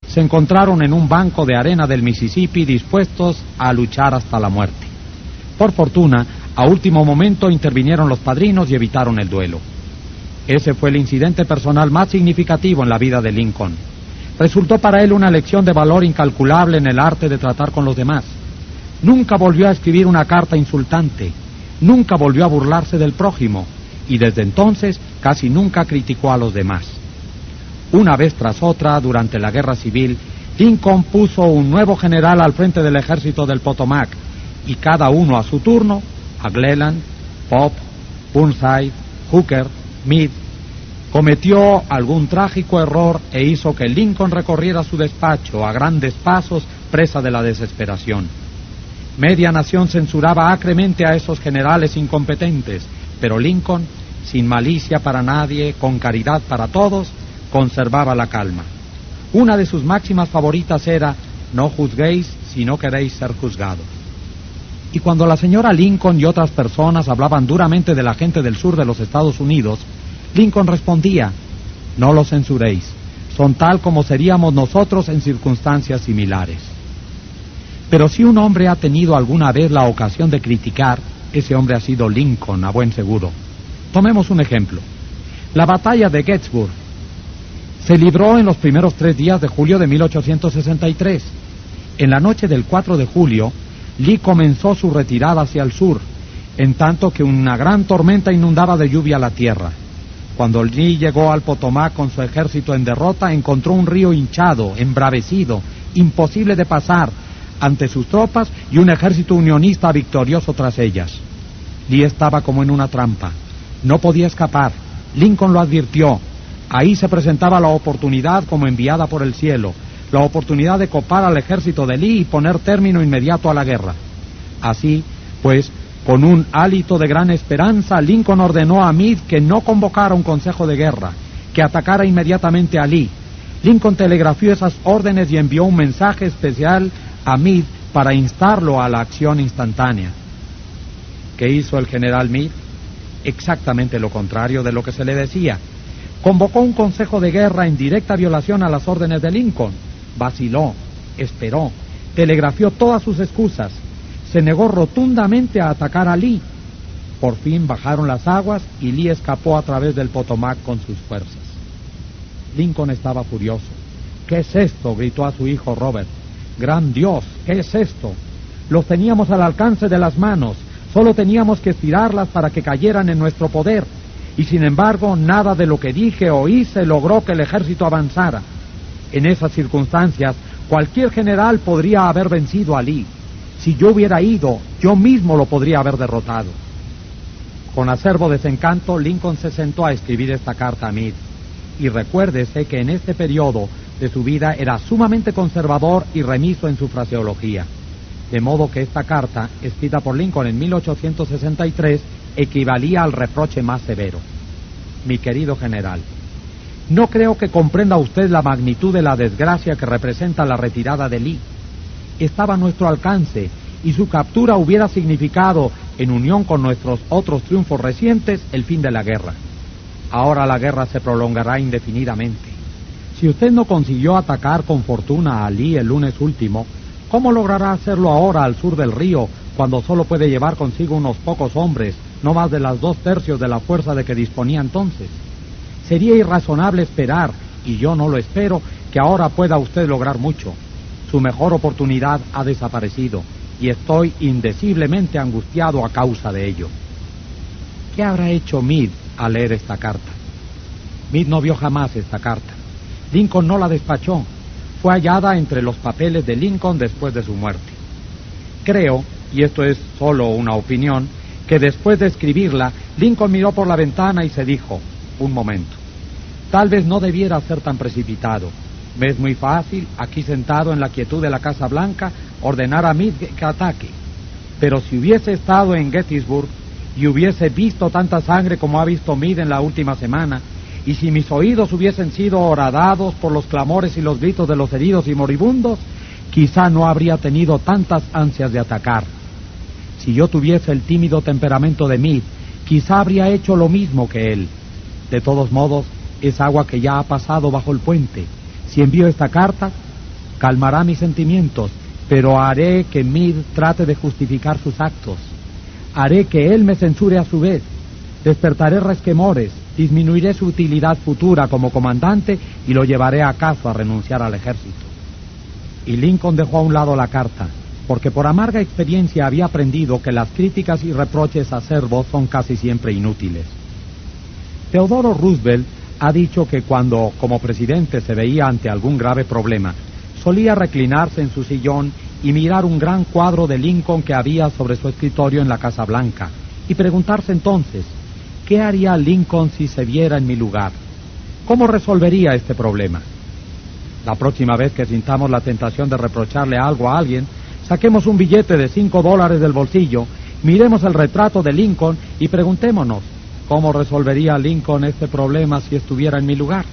se encontraron en un banco de arena del Mississippi dispuestos a luchar hasta la muerte. Por fortuna, a último momento intervinieron los padrinos y evitaron el duelo. Ese fue el incidente personal más significativo en la vida de Lincoln. Resultó para él una lección de valor incalculable en el arte de tratar con los demás. Nunca volvió a escribir una carta insultante, nunca volvió a burlarse del prójimo, y desde entonces casi nunca criticó a los demás. Una vez tras otra, durante la Guerra Civil, Lincoln puso un nuevo general al frente del ejército del Potomac, y cada uno a su turno, McClellan, Pope, Burnside, Hooker, Meade, cometió algún trágico error e hizo que Lincoln recorriera su despacho a grandes pasos, presa de la desesperación. Media nación censuraba acremente a esos generales incompetentes, pero Lincoln, sin malicia para nadie, con caridad para todos, conservaba la calma. Una de sus máximas favoritas era: no juzguéis si no queréis ser juzgados. Y cuando la señora Lincoln y otras personas hablaban duramente de la gente del sur de los Estados Unidos, Lincoln respondía: no los censuréis, son tal como seríamos nosotros en circunstancias similares. Pero si un hombre ha tenido alguna vez la ocasión de criticar, ese hombre ha sido Lincoln, a buen seguro. Tomemos un ejemplo. La batalla de Gettysburg se libró en los primeros 3 días de julio de 1863. En la noche del 4 de julio, Lee comenzó su retirada hacia el sur, en tanto que una gran tormenta inundaba de lluvia la tierra. Cuando Lee llegó al Potomac con su ejército en derrota, encontró un río hinchado, embravecido, imposible de pasar ante sus tropas y un ejército unionista victorioso tras ellas. Lee estaba como en una trampa. No podía escapar. Lincoln lo advirtió. Ahí se presentaba la oportunidad como enviada por el cielo, la oportunidad de copar al ejército de Lee y poner término inmediato a la guerra. Así, pues, con un hálito de gran esperanza, Lincoln ordenó a Meade que no convocara un consejo de guerra, que atacara inmediatamente a Lee. Lincoln telegrafió esas órdenes y envió un mensaje especial a Meade para instarlo a la acción instantánea. ¿Qué hizo el general Meade? Exactamente lo contrario de lo que se le decía. Convocó un consejo de guerra en directa violación a las órdenes de Lincoln. Vaciló, esperó, telegrafió todas sus excusas. Se negó rotundamente a atacar a Lee. Por fin bajaron las aguas y Lee escapó a través del Potomac con sus fuerzas. Lincoln estaba furioso. ¿Qué es esto?, gritó a su hijo Robert. ¡Gran Dios! ¿Qué es esto? Los teníamos al alcance de las manos, solo teníamos que estirarlas para que cayeran en nuestro poder, y sin embargo nada de lo que dije o hice logró que el ejército avanzara. En esas circunstancias, cualquier general podría haber vencido a Lee. Si yo hubiera ido, yo mismo lo podría haber derrotado. Con acerbo desencanto, Lincoln se sentó a escribir esta carta a Meade. Y recuérdese que en este periodo de su vida era sumamente conservador y remiso en su fraseología. De modo que esta carta, escrita por Lincoln en 1863, equivalía al reproche más severo. Mi querido general, no creo que comprenda usted la magnitud de la desgracia que representa la retirada de Lee. Estaba a nuestro alcance y su captura hubiera significado, en unión con nuestros otros triunfos recientes, el fin de la guerra. Ahora la guerra se prolongará indefinidamente. Si usted no consiguió atacar con fortuna a Lee el lunes último, ¿cómo logrará hacerlo ahora al sur del río, cuando solo puede llevar consigo unos pocos hombres, no más de las 2/3 de la fuerza de que disponía entonces? Sería irrazonable esperar, y yo no lo espero, que ahora pueda usted lograr mucho. Su mejor oportunidad ha desaparecido, y estoy indeciblemente angustiado a causa de ello. ¿Qué habrá hecho Meade al leer esta carta? Meade no vio jamás esta carta. Lincoln no la despachó. Fue hallada entre los papeles de Lincoln después de su muerte. Creo, y esto es solo una opinión, que después de escribirla, Lincoln miró por la ventana y se dijo: un momento, tal vez no debiera ser tan precipitado. Me es muy fácil, aquí sentado en la quietud de la Casa Blanca, ordenar a Meade que ataque. Pero si hubiese estado en Gettysburg y hubiese visto tanta sangre como ha visto Meade en la última semana, y si mis oídos hubiesen sido horadados por los clamores y los gritos de los heridos y moribundos, quizá no habría tenido tantas ansias de atacar. Si yo tuviese el tímido temperamento de Meade, quizá habría hecho lo mismo que él. De todos modos, es agua que ya ha pasado bajo el puente. Si envío esta carta, calmará mis sentimientos, pero haré que Mir trate de justificar sus actos. Haré que él me censure a su vez. Despertaré resquemores, disminuiré su utilidad futura como comandante y lo llevaré acaso a renunciar al ejército. Y Lincoln dejó a un lado la carta, porque por amarga experiencia había aprendido que las críticas y reproches acerbos son casi siempre inútiles. Teodoro Roosevelt ha dicho que cuando, como presidente, se veía ante algún grave problema, solía reclinarse en su sillón y mirar un gran cuadro de Lincoln que había sobre su escritorio en la Casa Blanca, y preguntarse entonces, ¿qué haría Lincoln si se viera en mi lugar? ¿Cómo resolvería este problema? La próxima vez que sintamos la tentación de reprocharle algo a alguien, saquemos un billete de $5 del bolsillo, miremos el retrato de Lincoln y preguntémonos, ¿cómo resolvería Lincoln este problema si estuviera en mi lugar?